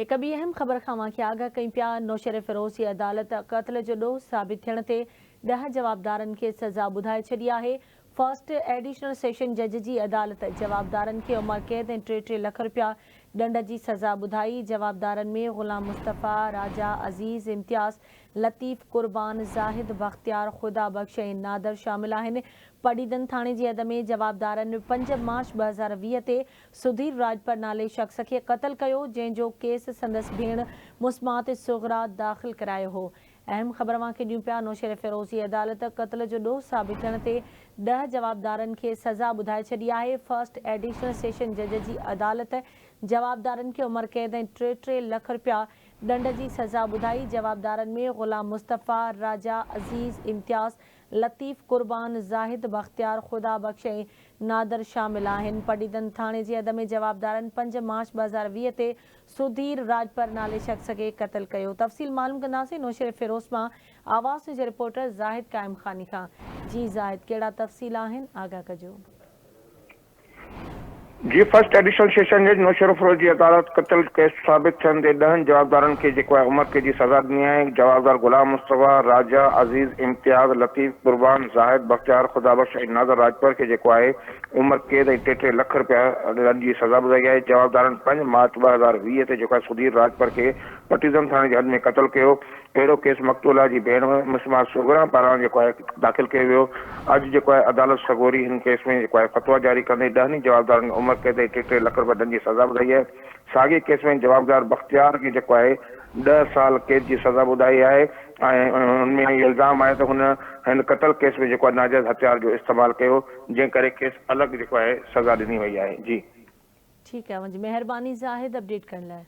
एक ॿी अहम ख़बर खां मांखे आगाह कई पिया। नौशर फिरोज़ जी अदालत क़त्ल जो ॾोह साबित थियण ते 10 जवाबदारनि खे सज़ा ॿुधाए छॾी आहे। फर्स्ट एडिशनल सेशन जज जी अदालत जवाबदारनि खे उमिरि क़ैद ऐं 3 लख रुपया ॾंड जी सज़ा ॿुधाई। जवाबदारनि में ग़ुलाम मुस्तफ़ा, राजा अज़ीज़, इम्तियाज़, लतीफ़, कुर्बान, ज़ाहिद, बख़्तियार, ख़ुदा बख़्श ऐं नादर शामिल आहिनि। पडीदन थाणे जी हद में जवाबदारनि 5 मार्च 2020 ते सुधीर राजपर नाले शख़्स खे क़त्ल कयो, जंहिंजो केस संदसि भेण मुस्मात सुग़रा दाख़िल करायो हो। अहम ख़बर मांखे ॾियूं पिया। नौशर फिरोज़ जी अदालत क़त्ल जो ॾोह साबित थियण ते 10 जवाबदारनि खे सज़ा ॿुधाए छॾी आहे। फर्स्ट एडिशनल सेशन जज जी अदालत जवाबदारनि खे उमिरि क़ैद ऐं 3 लख रुपया ॾंड जी सज़ा ॿुधाई। जवाबदारनि में ग़ुलाम मुस्तफ़ा, राजा अज़ीज़, इम्तियाज़, लतीफ़, कुर्बान, ज़ाहिद, बख़्तियार, ख़ुदा बख़्श ऐं नादर शामिल आहिनि। पडीदन थाणे जी हद में जवाबदारनि 5 मार्च 2020 ते सुधीर राजपर नाले शख़्स खे क़त्ल कयो। तफ़सील मालूम कंदासीं नौशर फिरोज़ मां आवाज़ जे रिपोर्टर ज़ाहिद क़ाइम ख़ानी खां। जी ज़ाहिद, कहिड़ा तफ़सील आहिनि, आगाह कजो। जी, फर्स्ट एडिशनल सेशन जज नौशर फिरोज़ जी अदालत क़त्ल केस साबित थियण ते 10 जवाबदारनि खे उमिरि क़ैद जी सज़ा ॾिनी आहे। जवाबदार ग़ुलाम मुस्तफ़ा, राजा अज़ीज़, इम्तियाज़, लतीफ़, कुर्बान, ज़ाहिद, बख़्तियार, ख़ुदा बख़्श ऐं नादर राजपर खे उमिरि क़ैद ऐं 3 लख रुपया ॾंड जी सज़ा ॿुधाई आहे। जवाबदारनि 5 मार्च 2020 ते सुधीर राजपर खे पटीदन थाणे जी हद में क़त्ल कयो। अहिड़ो केस मक़तूला जी भेण मुस्मात सुग़रा पारां दाख़िल कयो वियो। अॼु अदालत सगोरी हिन केस में फतवा जारी कंदे 10 जवाबदारनि उमिरि क़ैद ऐं 3 लख रुपया ॾंड जी सज़ा ॿुधाई आहे। साॻिए केस में जवाबदार बख़्तियार खे 10 साल क़ैद जी सज़ा ॿुधाई आहे ऐं हुनमें इल्ज़ाम आहे त हुन हिन क़त्ल केस में नाजाइज़ हथियार जो इस्तेमालु कयो, जंहिं करे केस अलॻि सज़ा ॾिनी वई आहे। जी ठीकु आहे, मुंहिंजी महिरबानी ज़ाहिद अपडेट करण लाइ।